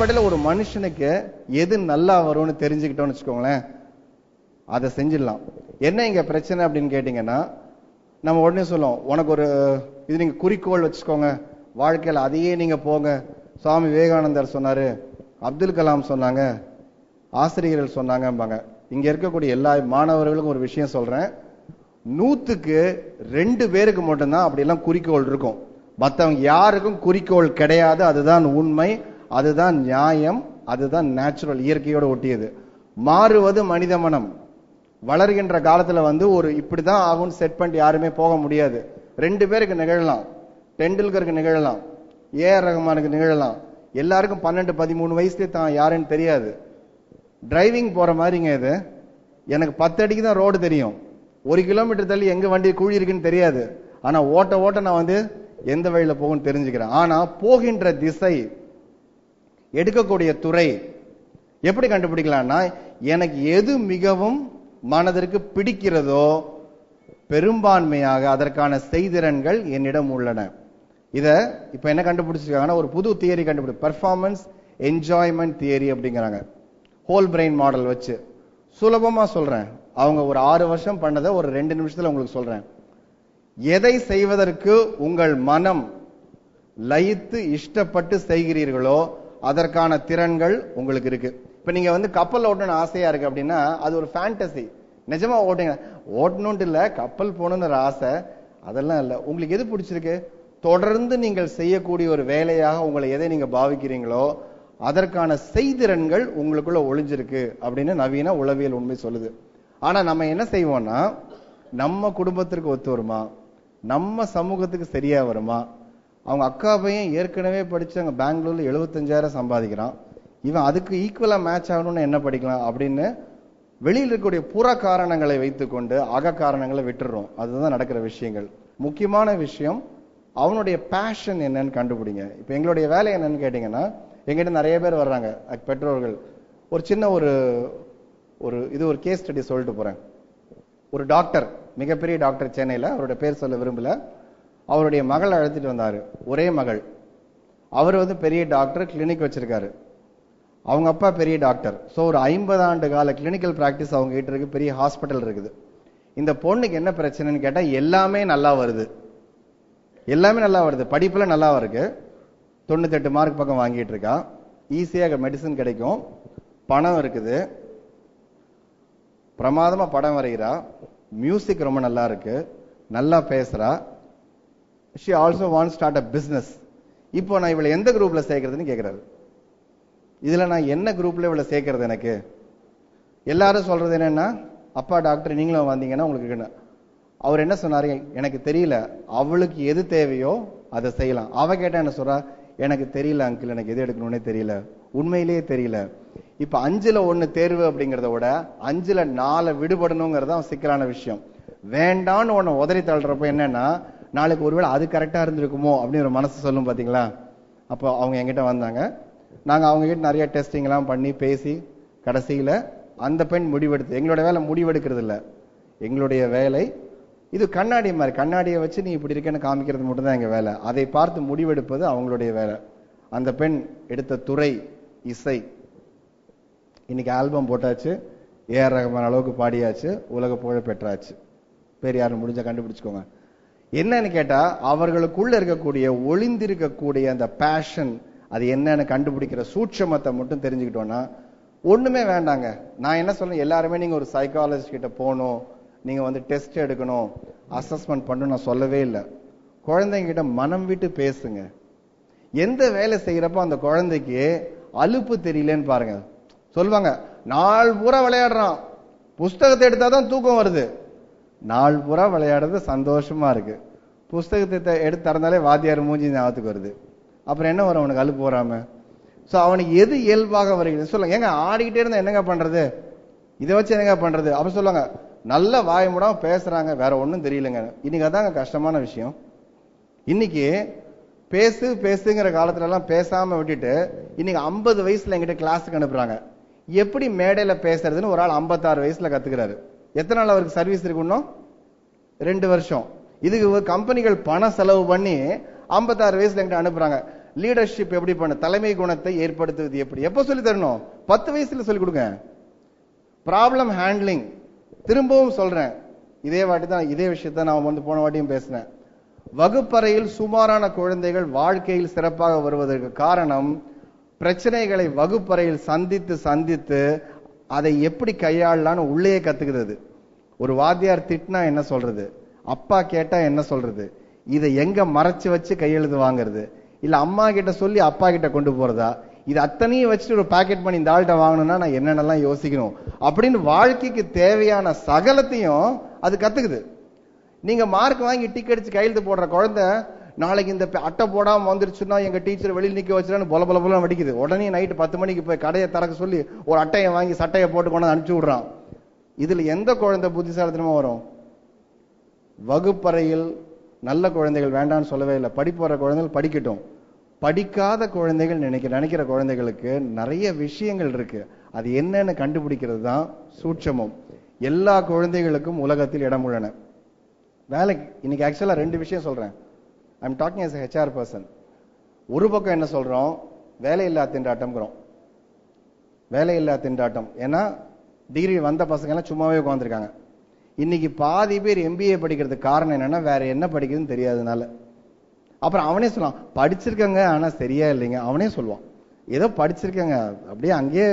அடிப்படையில் ஒரு மனுஷனுக்கு எது நல்லா வரும்னு தெரிஞ்சுக்கிட்டோம்னு வச்சுக்கோங்களேன், அதை செஞ்சிடலாம். என்ன இங்க பிரச்சனை அப்படின்னு கேட்டீங்கன்னா, நம்ம உடனே சொல்லுவோம், உனக்கு ஒரு இது நீங்க குறிக்கோள் வச்சுக்கோங்க வாழ்க்கையில், அதையே நீங்க போங்க. சுவாமி விவேகானந்தர் சொன்னாரு, அப்துல் கலாம் சொன்னாங்க, ஆசிரியர்கள் சொன்னாங்கம்பாங்க. இங்க இருக்கக்கூடிய எல்லா மாணவர்களுக்கும் ஒரு விஷயம் சொல்றேன், 100க்கு 2 பேருக்கு மட்டும்தான் அப்படியெல்லாம் குறிக்கோள் இருக்கும். மற்றவங்க யாருக்கும் குறிக்கோள் கிடையாது. அதுதான் உண்மை, அதுதான் நியாயம், அதுதான் நேச்சுரல், இயற்கையோடு ஒட்டியது. மாறுவது மனித மனம். வளர்கின்ற காலத்துல ஒரு இப்படிதான் ஆகும்னு செட் பண்ணிட்டு யாருமே போக முடியாது. 2 பேருக்கு நிகழலாம், டெண்டுல்கருக்கு நிகழலாம், ஏஆர் ரஹ்மானுக்கு நிகழலாம். எல்லாருக்கும் 12-13 வயசுல தான் யாருன்னு தெரியாது. டிரைவிங் போற மாதிரிங்க இது. எனக்கு 10 அடிக்கு தான் ரோடு தெரியும், 1 கிலோமீட்டர் தள்ளி எங்க வண்டி குழி இருக்குன்னு தெரியாது. ஆனா ஓட்ட ஓட்ட நான் எந்த வழியில போகும்னு தெரிஞ்சுக்கிறேன். ஆனா போகின்ற திசை, எடுக்கக்கூடிய துறை எப்படி கண்டுபிடிக்கலாம்னா, எனக்கு எது மிகவும் மனதிற்கு பிடிக்கிறதோ பெரும்பான்மையாக அதற்கான செய்திறன்கள் என்னிடம் உள்ளன. இத இப்ப என்ன கண்டுபிடிச்சிருக்காங்கன்னா, ஒரு புது தியரி கண்டுபிடி, பெர்ஃபார்மன்ஸ் என்ஜாய்மெண்ட் தியரி அப்படிங்கிறாங்க. ஹோல் பிரெயின் மாடல் வச்சு சுலபமா சொல்றேன். அவங்க ஒரு 6 வருஷம் பண்ணதை ஒரு 2 நிமிஷத்துல உங்களுக்கு சொல்றேன். எதை செய்வதற்கு உங்கள் மனம் லயித்து இஷ்டப்பட்டு செய்கிறீர்களோ அதற்கான திறன்கள் உங்களுக்கு இருக்கு. இப்ப நீங்க கப்பல் ஓட்டணும்னு ஆசையா இருக்கு அப்படின்னா, அது ஒரு ஃபேண்டசி. நிஜமா ஓட்டுங்க, ஓட்டணும்னு இல்ல, கப்பல் போகணும்னு ஒரு ஆசை, அதெல்லாம் இல்ல. உங்களுக்கு எது பிடிச்சிருக்கு? தொடர்ந்து நீங்கள் செய்யக்கூடிய ஒரு வேலையாக உங்களை எதை நீங்க பாவிக்கிறீங்களோ அதற்கான செய்திறன்கள் உங்களுக்குள்ள ஒளிஞ்சிருக்கு அப்படின்னு நவீன உளவியல் உண்மை சொல்லுது. ஆனா நம்ம என்ன செய்வோம்னா, நம்ம குடும்பத்திற்கு ஒத்து வருமா, நம்ம சமூகத்துக்கு சரியா வருமா? அவங்க அக்கா பையன் ஏற்கனவே படிச்சு அங்க பெங்களூர்ல 75,000 சம்பாதிக்கிறான், இவன் அதுக்கு ஈக்குவலா மேட்ச் ஆகணும்னு என்ன படிக்கலாம் அப்படின்னு வெளியில் இருக்கக்கூடிய புற காரணங்களை வைத்துக்கொண்டு அக காரணங்களை விட்டுறோம். அதுதான் நடக்கிற விஷயங்கள். முக்கியமான விஷயம், அவனுடைய பேஷன் என்னன்னு கண்டுபிடிங்க. இப்ப எங்களுடைய வேலை என்னன்னு கேட்டீங்கன்னா, எங்கிட்ட நிறைய பேர் வர்றாங்க பெற்றோர்கள். ஒரு சின்ன ஒரு கேஸ் ஸ்டடி சொல்லிட்டு போறேன். ஒரு டாக்டர், மிகப்பெரிய டாக்டர் சென்னையில, அவருடைய பேர் சொல்ல விரும்பல, அவருடைய மகள் அழைச்சிட்டு வந்தாரு, ஒரே மகள். அவர் பெரிய டாக்டர், கிளினிக் வச்சிருக்காரு. அவங்க அப்பா பெரிய டாக்டர். ஸோ ஒரு 50 ஆண்டு கால கிளினிக்கல் பிராக்டிஸ் அவங்க கிட்ட இருக்கு, பெரிய ஹாஸ்பிட்டல் இருக்குது. இந்த பொண்ணுக்கு என்ன பிரச்சனைன்னு கேட்டா, எல்லாமே நல்லா வருது, எல்லாமே நல்லா வருது, படிப்புல நல்லா இருக்கு, 98 மார்க் பக்கம் வாங்கிட்டு இருக்கா, ஈஸியாக மெடிசன் கிடைக்கும், பணம் இருக்குது, பிரமாதமா படம் வரைகிறா, மியூசிக் ரொம்ப நல்லா இருக்கு, நல்லா பேசுறா. she also wants to start a business. இப்போ நான் இவளை எந்த குரூப்ல சேர்க்கறதுன்னு கேட்கிறாரு. இதுல நான் என்ன குரூப்ல இவளை சேர்க்கறது? எனக்கு எல்லாரும் சொல்றது என்னன்னா, அப்பா டாக்டர் நீங்களும் வந்தீங்கன்னா உங்களுக்கு. அவர் என்ன சொன்னாரு, எனக்கு தெரியல, அவளுக்கு எது தேவையோ அதை செய்யலாம். அவ கேட்டா என்ன சொல்றா, எனக்கு தெரியல அங்கிள், எனக்கு எது எடுக்கணும்னே தெரியல, உண்மையிலேயே தெரியல. இப்ப 5ல் 1 தேர்வு அப்படிங்கறத விட 5ல் 4 விடுபடணுங்கிறது சிக்கலான விஷயம். வேண்டான்னு ஒண்ணு உதறி தள்ளுறப்ப என்னன்னா, நாளைக்கு ஒருவேளை அது கரெக்டா இருந்திருக்குமோ அப்படின்னு ஒரு மனசு சொல்லும் பாத்தீங்களா. அப்போ அவங்க எங்கிட்ட வந்தாங்க, நாங்க அவங்க கிட்ட நிறைய டெஸ்டிங் எல்லாம் பண்ணி பேசி கடைசியில அந்த பெண் முடிவெடுத்து, எங்களோட வேலை முடிவெடுக்கிறது இல்ல, எங்களுடைய வேலை இது கண்ணாடி மாதிரி, கண்ணாடியை வச்சு நீ இப்படி இருக்கேன்னு காமிக்கிறது மட்டும் தான் எங்க வேலை, அதை பார்த்து முடிவெடுப்பது அவங்களுடைய வேலை. அந்த பெண் எடுத்த துறை இசை. இன்னைக்கு ஆல்பம் போட்டாச்சு, ஏஆர் ரஹ்மான் அளவுக்கு பாடியாச்சு, உலக புகழ பெற்றாச்சு. பேர் யாரும் முடிஞ்சா கண்டுபிடிச்சுக்கோங்க. என்னன்னு கேட்டா, அவர்களுக்குள்ள இருக்கக்கூடிய ஒளிந்திருக்கக்கூடிய அந்த பேஷன், அது என்னன்னு கண்டுபிடிக்கிற சூட்சமத்தை மட்டும் தெரிஞ்சுக்கிட்டோம்னா ஒண்ணுமே வேண்டாங்க. நான் என்ன சொல்றேன், எல்லாருமே நீங்க ஒரு சைக்காலஜிஸ்ட் கிட்ட போகணும், நீங்க டெஸ்ட் எடுக்கணும், அசஸ்மெண்ட் பண்ணணும் நான் சொல்லவே இல்லை. குழந்தைங்க கிட்ட மனம் விட்டு பேசுங்க. எந்த வேலை செய்யறப்போ அந்த குழந்தைக்கு அலுப்பு தெரியலன்னு பாருங்க. சொல்லுவாங்க, நாள் பூரா விளையாடுறான், புஸ்தகத்தை எடுத்தாதான் தூக்கம் வருது. நாள் பூரா விளையாடுறது சந்தோஷமா இருக்கு, புஸ்தகத்தை எடுத்து திறந்தாலே வாத்தியார் மூஞ்சி ஞாபகத்துக்கு வருது. அப்புறம் என்ன வரும் அவனுக்கு அலுப்பு வராம? சோ அவனுக்கு எது இயல்பாக வருகிறது சொல்லுங்க. ஏங்க ஆடிக்கிட்டே இருந்தா என்னங்க பண்றது, இதை வச்சு என்னங்க பண்றது? அப்ப சொல்லுவாங்க, நல்ல வாய் மூடாம பேசுறாங்க, வேற ஒண்ணும் தெரியலங்க. இன்னைக்கு அதாங்க கஷ்டமான விஷயம். இன்னைக்கு பேசுங்கிற காலத்துல எல்லாம் பேசாம விட்டுட்டு இன்னைக்கு 50 வயசுல எங்கிட்ட கிளாஸுக்கு அனுப்புறாங்க. எப்படி மேடையில பேசுறதுன்னு ஒரு ஆள் 56 வயசுல கத்துக்கிறாரு. எத்தனை நாள் அவருக்கு சர்வீஸ் இருக்கணும்? 2 வருஷம். இதுக்கு கம்பெனிகள் பண செலவு பண்ணி 56 வயசுல எங்கிட்ட அனுப்புறாங்க. லீடர்ஷிப் எப்படி பண்ண, தலைமை குணத்தை ஏற்படுத்துவது எப்படி, எப்ப சொல்லி தரணும்? 10 வயசுல சொல்லி கொடுங்க. ப்ராப்ளம் ஹேண்ட்லிங், திரும்பவும் சொல்றேன், இதே வாட்டி தான் இதே விஷயத்த நான் வந்து போன வாட்டியும் பேசினேன். வகுப்பறையில் சுமாரான குழந்தைகள் வாழ்க்கையில் சிறப்பாக வருவதற்கு காரணம், பிரச்சனைகளை வகுப்பறையில் சந்தித்து சந்தித்து அதை எப்படி கையாளலான்னு உள்ளே கத்துக்கிறது. ஒரு வாத்தியார் திட்டினா என்ன சொல்றது, அப்பா கேட்டா என்ன சொல்றது, இதை எங்க மறைச்சு வச்சு கையெழுத்து வாங்குறது, இல்ல அம்மா கிட்ட சொல்லி அப்பா கிட்ட கொண்டு போறதா, இது அத்தனையும் வச்சுட்டு ஒரு பாக்கெட் பண்ணி இந்த ஆள்கிட்ட வாங்கணும்னா நான் என்னென்னலாம் யோசிக்கணும் அப்படின்னு வாழ்க்கைக்கு தேவையான சகலத்தையும் அது கத்துக்குது. நீங்க மார்க் வாங்கி டிக் அடிச்சு கையெழுத்து போடுற குழந்தை நாளைக்கு இந்த அட்டை போடாம வந்துருச்சுன்னா எங்க டீச்சர் வெளியில் நிக்க வச்சுன்னு பொல பொல பொல வடிக்குது. உடனே நைட்டு 10 மணிக்கு போய் கடையை திறக்க சொல்லி ஒரு அட்டையை வாங்கி சட்டையை போட்டு கொண்டு அனுப்பிச்சு விடுறான். இதுல எந்த குழந்தை புத்திசாலித்தனமா வரும்? வகுப்பறையில் நல்ல குழந்தைகள் வேண்டான்னு சொல்லவே இல்லை. படிப்பு வர குழந்தைகள் படிக்கட்டும். படிக்காத குழந்தைகள் நினைக்கிற குழந்தைகளுக்கு நிறைய விஷயங்கள் இருக்கு. அது என்னன்னு கண்டுபிடிக்கிறது தான் சூட்சமம். எல்லா குழந்தைகளுக்கும் உலகத்தில் இடம் உள்ளன. வேலைக்கு இன்னைக்கு ஆக்சுவலா 2 விஷயம் சொல்றேன். I am talking as a HR person. ஒரு பக்கம் என்ன சொல்றோம், வேலையில்லா திண்டாட்டம்ங்கிறோம். வேலையில்லா திண்டாட்டம், ஏன்னா டிகிரி வந்த பசங்க எல்லாம் சும்மாவே உட்காந்துருக்காங்க. இன்னைக்கு பாதி பேர் MBA படிக்கிறதுக்கு காரணம் என்னன்னா வேற என்ன படிக்கிறதுன்னு தெரியாதனால. அப்புறம் அவனே சொல்லுவான், படிச்சிருக்கங்க ஆனா சரியா இல்லைங்க. அவனே சொல்லுவான், ஏதோ படிச்சிருக்கங்க அப்படியே அங்கேயே.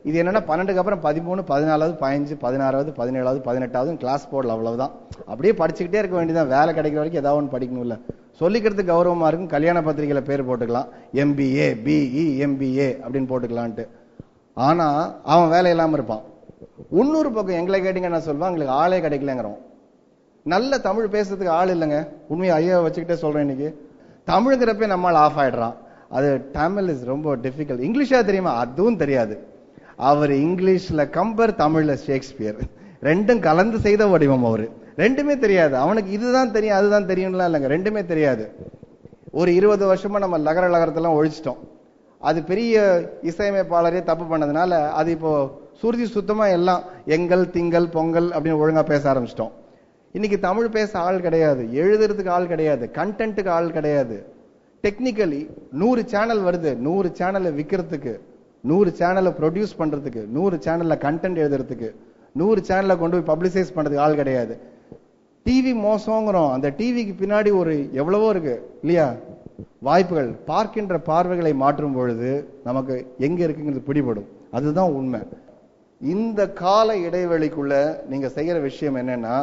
இது என்னன்னா 12க்கு அப்புறம் 13, 14வது, 15, 16வது, 17வது, 18வது கிளாஸ் போடல, அவ்வளவுதான். அப்படியே படிச்சுக்கிட்டே இருக்க வேண்டியதான். வேலை கிடைக்கிற வரைக்கும் ஏதாவது ஒன்று படிக்கணும். இல்ல சொல்லிக்கிறதுக்கு கௌரவமா இருக்கும். கல்யாண பத்திரிகையில பேர் போட்டுக்கலாம், MBA, BE, MBA அப்படின்னு போட்டுக்கலான்ட்டு. ஆனா அவன் வேலை இல்லாம இருப்பான். இன்னொரு பக்கம் எங்களை கேட்டீங்க என்ன சொல்லுவான், எங்களுக்கு ஆளே கிடைக்கலங்கிறோம். நல்ல தமிழ் பேசுறதுக்கு ஆள் இல்லைங்க. உண்மையை ஐயா வச்சுக்கிட்டே சொல்றேன். இன்னைக்கு தமிழுங்கிறப்ப நம்மால் ஆஃப் ஆயிடுறான். அது தமிழ் இஸ் ரொம்ப டிஃபிகல்ட். இங்கிலீஷா தெரியுமா, அதுவும் தெரியாது. அவர் இங்கிலீஷ்ல கம்பர், தமிழ்ல ஷேக்ஸ்பியர், ரெண்டும் கலந்து செய்த வடிவம். அவரு ரெண்டுமே தெரியாது. அவனுக்கு இதுதான் தெரியும் அதுதான் தெரியும்லாம் இல்லைங்க, ரெண்டுமே தெரியாது. ஒரு 20 வருஷமா நம்ம லகரத்தெல்லாம் ஒழிச்சிட்டோம். அது பெரிய இசையமைப்பாளரே தப்பு பண்ணதுனால அது இப்போ சுருதி சுத்தமா எல்லாம் எங்கள் திங்கள் பொங்கல் அப்படின்னு ஒழுங்கா பேச ஆரம்பிச்சிட்டோம். இன்னைக்கு தமிழ் பேச ஆள் கிடையாது, எழுதுறதுக்கு ஆள் கிடையாது, கண்டென்ட்டுக்கு ஆள் கிடையாது. டெக்னிக்கலி 100 சேனல் வருது, 100 சேனலை விற்கிறதுக்கு, 100 சேனலை ப்ரொடியூஸ் பண்றதுக்கு, 100 சேனல்ல கண்டென்ட் எழுதுறதுக்கு, 100 சேனலை கொண்டு போய் பப்ளிசைஸ் பண்றதுக்கு ஆள் கிடையாது. டிவி மோசங்கிறோம். அந்த டிவிக்கு பின்னாடி ஒரு எவ்வளவோ இருக்கு இல்லையா வாய்ப்புகள். பார்க்கின்ற பார்வைகளை மாற்றும் பொழுது நமக்கு எங்க இருக்குங்கிறது பிடிபடும். அதுதான் உண்மை. இந்த கால இடைவெளிக்குள்ள நீங்க செய்யற விஷயம் என்னன்னா,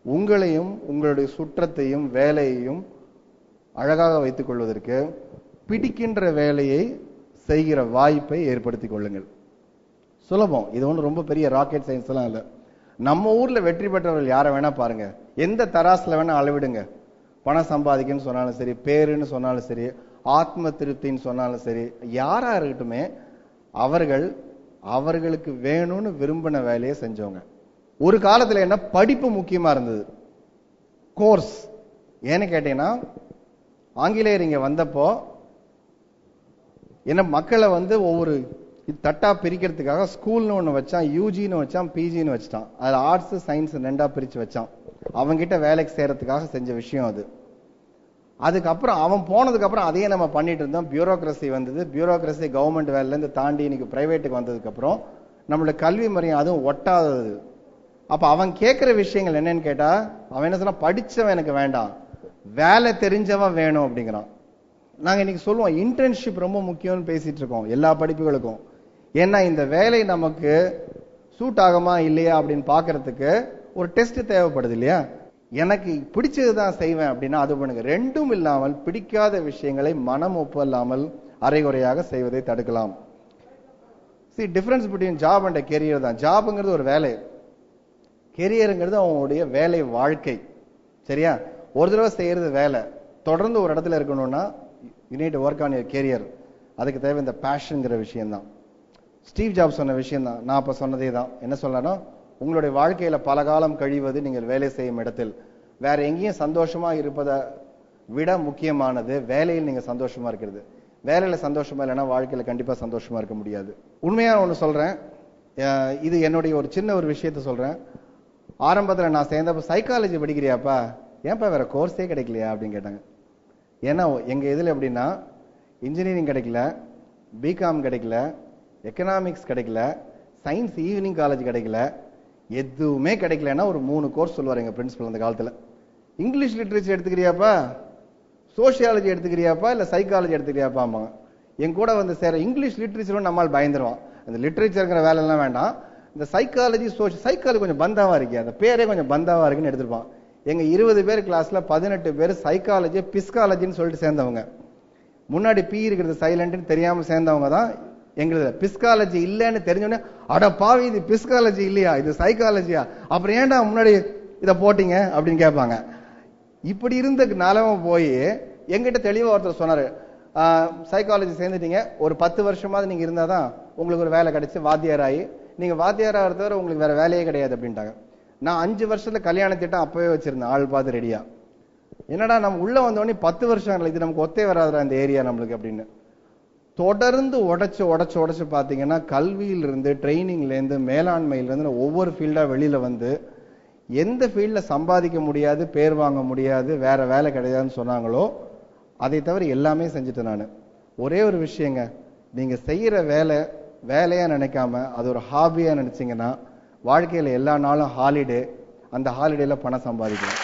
உங்களையும் உங்களுடைய சுற்றத்தையும் வேலையையும் அழகாக வைத்துக் கொள்வதற்கு பிடிக்கின்ற வேலையை செய்கிற வாய்ப்பை ஏற்படுத்திக் கொள்ளுங்கள். சுலபம். இது ஒன்றும் ரொம்ப பெரிய ராக்கெட் சயின்ஸ் எல்லாம் இல்லை. நம்ம ஊர்ல வெற்றி பெற்றவர்கள் யாரை வேணா பாருங்க, எந்த தராசுல வேணா அளவிடுங்க. பணம் சம்பாதிக்கன்னு சொன்னாலும் சரி, பேருன்னு சொன்னாலும் சரி, ஆத்ம திருப்தின்னு சொன்னாலும் சரி, யாரா இருக்கட்டுமே அவர்களுக்கு வேணும்னு விரும்பின வேலையை செஞ்சவங்க. ஒரு காலத்துல என்ன, படிப்பு முக்கியமா இருந்தது, கோர்ஸ். ஏன்னு கேட்டீங்கன்னா, ஆங்கிலேயர் இங்க வந்தப்போ என்ன மக்களை வந்து ஒவ்வொரு தட்டா பிரிக்கிறதுக்காக ஸ்கூல்னு ஒண்ணு வச்சான், யூஜின்னு வச்சான், பிஜின்னு வச்சான். அதுல ஆர்ட்ஸ் சயின்ஸ் 2ஆ பிரிச்சு வச்சான். அவங்கிட்ட வேலைக்கு சேரத்துக்காக செஞ்ச விஷயம் அது. அதுக்கப்புறம் அவன் போனதுக்கு அப்புறம் அதையே நம்ம பண்ணிட்டு இருந்தோம். பியூரோக்ரசி வந்தது. பியூரோக்ரசி கவர்மெண்ட் வேலையில இருந்து தாண்டி இன்னைக்கு பிரைவேட்டுக்கு வந்ததுக்கு அப்புறம் நம்மளோட கல்வி முறையும் அதுவும் ஒட்டாதது. அப்ப அவன் கேட்கிற விஷயங்கள் என்னன்னு கேட்டா, அவன் என்ன சொன்னா, படிச்சவன் எனக்கு வேண்டாம், வேலை தெரிஞ்சவன் வேணும் அப்படிங்கிறான். நாங்க இன்னைக்கு சொல்லுவோம் இன்டர்ன்ஷிப் ரொம்ப முக்கியம்னு பேசிட்டு இருக்கோம் எல்லா படிப்புகளுக்கும். ஏன்னா இந்த வேலை நமக்கு சூட் ஆகுமா இல்லையா அப்படின்னு பாக்குறதுக்கு ஒரு டெஸ்ட் தேவைப்படுது இல்லையா. எனக்கு பிடிச்சதுதான் செய்வேன் அப்படின்னா அது பண்ணுங்க. ரெண்டும் இல்லாமல் பிடிக்காத விஷயங்களை மனம் ஒப்பல்லாமல் அரைகுறையாக செய்வதை தடுக்கலாம். Difference between job and career தான். ஜாப்ங்கிறது ஒரு வேலை, கெரியருங்கிறது அவங்களுடைய வேலை வாழ்க்கை. சரியா? ஒரு தடவை செய்யறது வேலை, தொடர்ந்து ஒரு இடத்துல இருக்கணும்னா you need to work on your career. அதுக்கு தேவை இந்த பேஷன்ங்கிற விஷயம் தான். ஸ்டீவ் ஜாப்ஸ் சொன்ன விஷயம் தான், நான் அப்ப சொன்னதே தான். என்ன சொல்லனா, உங்களுடைய வாழ்க்கையில பல காலம் கழிவது நீங்கள் வேலை செய்யும் இடத்தில். வேற எங்கேயும் சந்தோஷமா இருப்பதை விட முக்கியமானது வேலையில் நீங்க சந்தோஷமா இருக்கிறது. வேலையில சந்தோஷமா இல்லைன்னா வாழ்க்கையில கண்டிப்பா சந்தோஷமா இருக்க முடியாது. உண்மையா ஒண்ணு சொல்றேன், இது என்னுடைய ஒரு சின்ன ஒரு விஷயத்த சொல்றேன். ஆரம்பத்துல நான் சேர்ந்தப்ப சைக்காலஜி படிக்கிறியாப்பா, ஏன்ப்பா வேற கோர்ஸே கிடைக்கலையா அப்படின்னு கேட்டாங்க. ஏன்னா எங்க இதுல எப்படின்னா, இன்ஜினியரிங் கிடைக்கல, பிகாம் கிடைக்கல, எக்கனாமிக்ஸ் கிடைக்கல, சயின்ஸ் ஈவினிங் காலேஜ் கிடைக்கல, எதுவுமே கிடைக்கலன்னா ஒரு 3 கோர்ஸ் சொல்லுவார் எங்க பிரின்சிபல் அந்த காலத்துல. இங்கிலீஷ் லிட்ரேச்சர் எடுத்துக்கிறியாப்பா, சோசியாலஜி எடுத்துக்கிறியாப்பா, இல்ல சைக்காலஜி எடுத்துக்கிறியாப்பா. என் கூட வந்து சேர இங்கிலீஷ் லிட்ரேச்சரும் நம்மால் பயந்துருவான். அந்த லிட்ரேச்சருங்கிற வேலை எல்லாம் வேண்டாம், இந்த சைக்காலஜி சைக்காலஜி கொஞ்சம் பந்தாவா இருக்கு, அந்த பேரே கொஞ்சம் பந்தாவா இருக்குன்னு எடுத்திருப்பான். எங்க 20 பேர் கிளாஸ்ல 18 பேர் சைக்காலஜி பிஸ்காலஜின்னு சொல்லிட்டு சேர்ந்தவங்க. முன்னாடி பி இருக்கிறது சைலண்ட்னு தெரியாம சேர்ந்தவங்க தான் எங்களுக்கு. பிஸ்காலஜி இல்லைன்னு தெரிஞ்சோடனே, அட பாவி இது பிஸ்காலஜி இல்லையா, இது சைக்காலஜியா, அப்புறம் ஏன்டா முன்னாடி இதை போட்டீங்க அப்படின்னு கேட்பாங்க. இப்படி இருந்த நிலைமை போய் எங்கிட்ட தெளிவா ஒருத்தர் சொன்னாரு, சைக்காலஜி சேர்ந்துட்டீங்க, ஒரு 10 வருஷமாவது நீங்க இருந்தாதான் உங்களுக்கு ஒரு வேலை கிடைச்சு வாத்தியார் ஆகி, நீங்க வாத்தியாரா தவிர உங்களுக்கு வேற வேலையே கிடையாது அப்படின்ட்டாங்க. நான் 5 வருஷத்துல கல்யாண திட்டம் அப்பவே வச்சிருந்தேன், ஆள் பார்த்து ரெடியா. என்னடா நம்ம உள்ள வந்தோடனே 10 வருஷம் இது நமக்கு ஒத்தே வராதுடா இந்த ஏரியா நம்மளுக்கு அப்படின்னு. தொடர்ந்து உடைச்சு பாத்தீங்கன்னா கல்வியிலிருந்து, ட்ரைனிங்ல இருந்து, மேலாண்மையில இருந்து ஒவ்வொரு ஃபீல்டா வெளியில வந்து எந்த ஃபீல்ட்ல சம்பாதிக்க முடியாது, பேர் வாங்க முடியாது, வேற வேலை கிடையாதுன்னு சொன்னாங்களோ அதை தவிர எல்லாமே செஞ்சுட்டேன் நான். ஒரே ஒரு விஷயங்க, நீங்க செய்யற வேலையா நினைக்காம அது ஒரு ஹாபியா நினைச்சீங்கன்னா வாழ்க்கையில எல்லா நாளும் ஹாலிடே, அந்த ஹாலிடேல பணம் சம்பாதிக்கலாம்.